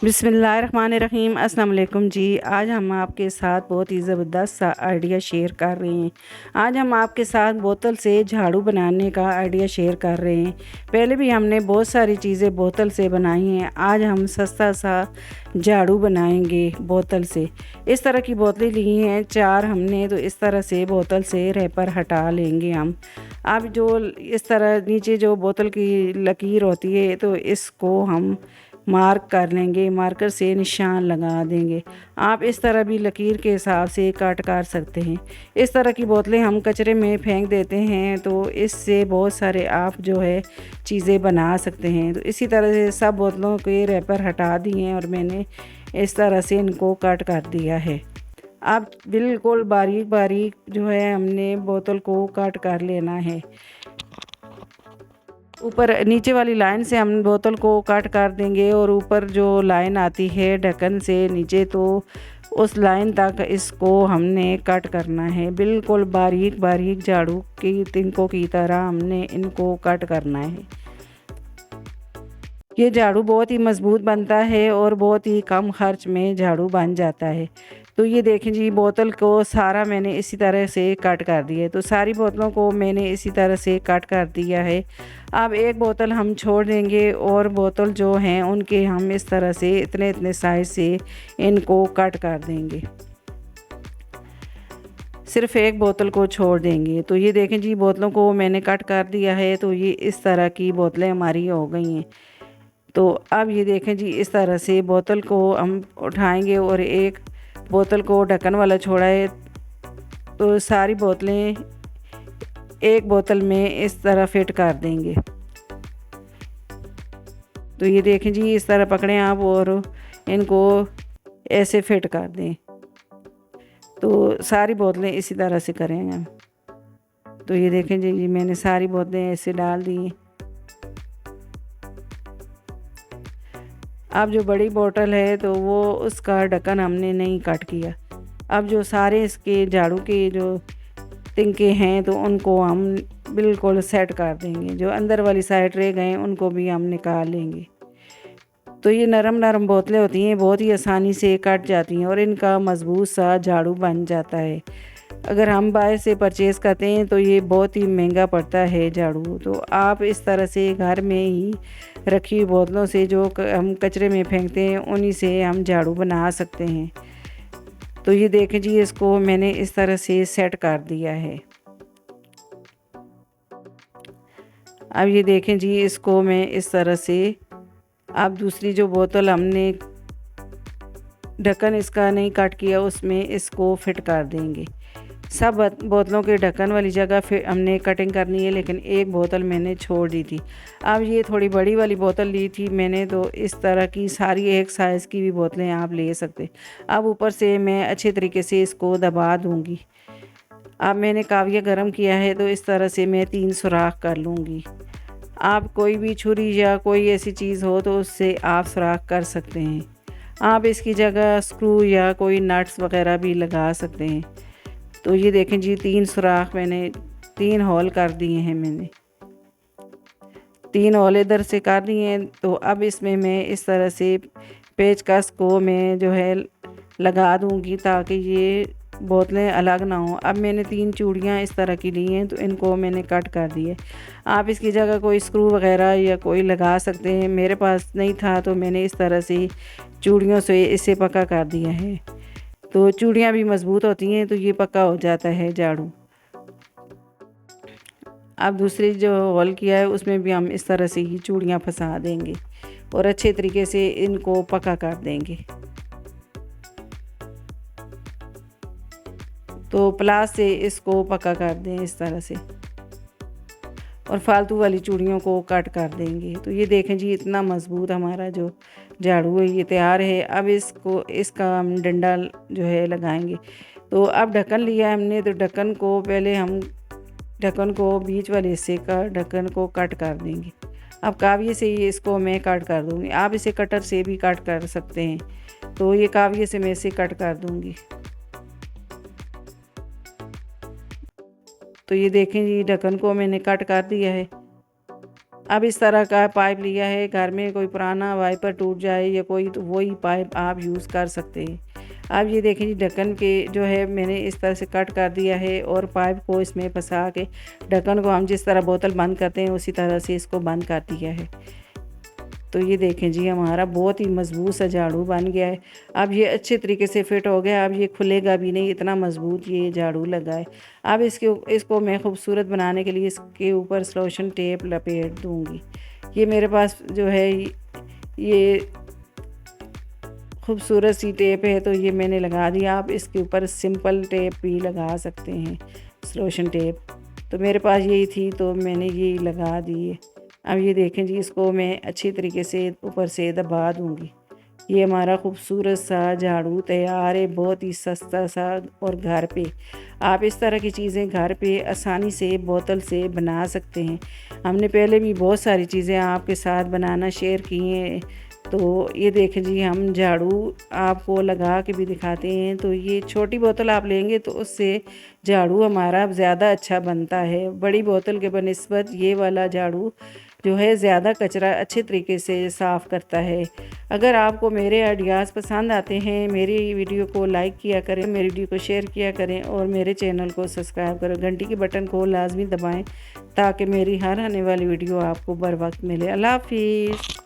बिस्मिल्लाहिर्रहमानिर्रहीम। अस्सलाम वालेकुम जी। आज हम आपके साथ बहुत ही ज़बरदस्त सा आइडिया शेयर कर रहे हैं। आज हम आपके साथ बोतल से झाड़ू बनाने का आइडिया शेयर कर रहे हैं। पहले भी हमने बहुत सारी चीज़ें बोतल से बनाई हैं। आज हम सस्ता सा झाड़ू बनाएंगे बोतल से। इस तरह की बोतलें ली हैं 4 हमने, तो इस तरह से बोतल से रैपर हटा लेंगे हम। अब जो इस तरह नीचे जो बोतल की लकीर होती है, तो इसको हम मार्क कर लेंगे, मार्कर से निशान लगा देंगे। आप इस तरह भी लकीर के हिसाब से कट कर सकते हैं। इस तरह की बोतलें हम कचरे में फेंक देते हैं, तो इससे बहुत सारे आप जो है चीज़ें बना सकते हैं। तो इसी तरह से सब बोतलों के रैपर हटा दिए हैं और मैंने इस तरह से इनको कट कर दिया है। अब बिल्कुल बारीक बारीक जो है हमने बोतल को कट कर लेना है। ऊपर नीचे वाली लाइन से हम बोतल को कट कर देंगे और ऊपर जो लाइन आती है ढक्कन से नीचे, तो उस लाइन तक इसको हमने कट करना है। बिल्कुल बारीक बारीक झाड़ू की तिनकों की तरह हमने इनको कट करना है। ये झाड़ू बहुत ही मज़बूत बनता है और बहुत ही कम खर्च में झाड़ू बन जाता है। तो ये देखें जी, बोतल को सारा मैंने इसी तरह से कट कर दिया है। तो सारी बोतलों को मैंने इसी तरह से कट कर दिया है। अब एक बोतल हम छोड़ देंगे और बोतल जो हैं उनके हम इस तरह से इतने इतने साइज़ से इनको कट कर देंगे। सिर्फ़ एक बोतल को छोड़ देंगे। तो ये देखें जी, बोतलों को मैंने कट कर दिया है। तो ये इस तरह की बोतलें हमारी हो गई हैं। तो अब ये देखें जी, इस तरह से बोतल को हम उठाएंगे और एक बोतल को ढक्कन वाला छोड़ा है, तो सारी बोतलें एक बोतल में इस तरह फिट कर देंगे। तो ये देखें जी, इस तरह पकड़ें आप और इनको ऐसे फिट कर दें। तो सारी बोतलें इसी तरह से करेंगे हम। तो ये देखें जी, मैंने सारी बोतलें ऐसे डाल दी। अब जो बड़ी बोतल है तो वो उसका ढक्कन हमने नहीं कट किया। अब जो सारे इसके झाड़ू के जो तिनके हैं, तो उनको हम बिल्कुल सेट कर देंगे। जो अंदर वाली साइड रह गए उनको भी हम निकाल लेंगे। तो ये नरम नरम बोतलें होती हैं, बहुत ही आसानी से कट जाती हैं और इनका मज़बूत सा झाड़ू बन जाता है। अगर हम बाहर से परचेज़ करते हैं तो ये बहुत ही महंगा पड़ता है झाड़ू। तो आप इस तरह से घर में ही रखी हुई बोतलों से जो हम कचरे में फेंकते हैं, उन्हीं से हम झाड़ू बना सकते हैं। तो ये देखें जी, इसको मैंने इस तरह से सेट कर दिया है। अब ये देखें जी, इसको मैं इस तरह से, अब दूसरी जो बोतल हमने ढक्कन इसका नहीं कट किया, उसमें इसको फिट कर देंगे। सब बोतलों के ढक्कन वाली जगह फिर हमने कटिंग करनी है, लेकिन एक बोतल मैंने छोड़ दी थी। अब ये थोड़ी बड़ी वाली बोतल ली थी मैंने, तो इस तरह की सारी एक साइज़ की भी बोतलें आप ले सकते। अब ऊपर से मैं अच्छे तरीके से इसको दबा दूंगी। अब मैंने काविया गरम किया है, तो इस तरह से मैं 3 सुराख कर लूँगी। आप कोई भी छुरी या कोई ऐसी चीज़ हो तो उससे आप सुराख कर सकते हैं। आप इसकी जगह स्क्रू या कोई नट्स वगैरह भी लगा सकते हैं। तो ये देखें जी, 3 सुराख मैंने 3 होल कर दिए हैं। मैंने 3 होल इधर से कर दिए हैं। तो अब इसमें मैं इस तरह से पेचकस को मैं जो है लगा दूंगी, ताकि ये बोतलें अलग ना हो। अब मैंने 3 चूड़ियाँ इस तरह की ली हैं, तो इनको मैंने कट कर दिए। आप इसकी जगह कोई स्क्रू वगैरह या कोई लगा सकते हैं। मेरे पास नहीं था, तो मैंने इस तरह से चूड़ियों से इसे पक्का कर दिया है। तो चूड़ियाँ भी मज़बूत होती हैं, तो ये पक्का हो जाता है झाड़ू। अब दूसरी जो होल किया है उसमें भी हम इस तरह से ही चूड़ियाँ फंसा देंगे और अच्छे तरीके से इनको पक्का कर देंगे। तो प्लास से इसको पक्का कर दें इस तरह से, और फालतू वाली चूड़ियों को कट कर देंगे। तो ये देखें जी, इतना मज़बूत हमारा जो झाड़ू है ये तैयार है। अब इसका हम डंडा जो है लगाएंगे। तो अब ढक्कन लिया है हमने, तो ढक्कन को पहले हम ढक्कन को बीच वाले हिस्से का ढक्कन को कट कर देंगे। अब काविये से ही इसको मैं कट कर दूँगी। आप इसे कटर से भी कट कर सकते हैं। तो ये काविये से मैं इसे कट कर दूँगी। तो ये देखें जी, ढक्कन को मैंने कट कर दिया है। अब इस तरह का पाइप लिया है, घर में कोई पुराना वाइपर टूट जाए या कोई, तो वही पाइप आप यूज़ कर सकते हैं। अब ये देखें जी, ढक्कन के जो है मैंने इस तरह से कट कर दिया है और पाइप को इसमें फंसा के ढक्कन को हम जिस तरह बोतल बंद करते हैं उसी तरह से इसको बंद कर दिया है। तो ये देखें जी, हमारा बहुत ही मज़बूत सा झाड़ू बन गया है। अब ये अच्छे तरीके से फिट हो गया, अब ये खुलेगा भी नहीं, इतना मज़बूत ये झाड़ू लगा है। अब इसको मैं खूबसूरत बनाने के लिए इसके ऊपर सलोशन टेप लपेट दूँगी। ये मेरे पास जो है ये खूबसूरत सी टेप है, तो ये मैंने लगा दिया। आप इसके ऊपर सिंपल टेप भी लगा सकते हैं, सलोशन टेप। तो मेरे पास यही थी तो मैंने यही लगा दी। अब ये देखें जी, इसको मैं अच्छी तरीके से ऊपर से दबा दूँगी। ये हमारा खूबसूरत सा झाड़ू तैयार है, बहुत ही सस्ता सा। और घर पे आप इस तरह की चीज़ें घर पे आसानी से बोतल से बना सकते हैं। हमने पहले भी बहुत सारी चीज़ें आपके साथ बनाना शेयर की हैं। तो ये देखें जी, हम झाड़ू आपको लगा के भी दिखाते हैं। तो ये छोटी बोतल आप लेंगे तो उससे झाड़ू हमारा ज़्यादा अच्छा बनता है। बड़ी बोतल के बनिस्बत ये वाला झाड़ू जो है ज़्यादा कचरा अच्छे तरीके से साफ़ करता है। अगर आपको मेरे आइडियाज़ पसंद आते हैं, मेरी वीडियो को लाइक किया करें, मेरी वीडियो को शेयर किया करें और मेरे चैनल को सब्सक्राइब करें। घंटी के बटन को लाजमी दबाएं ताकि मेरी हर आने वाली वीडियो आपको बर वक्त मिले। अल्लाह हाफिज़।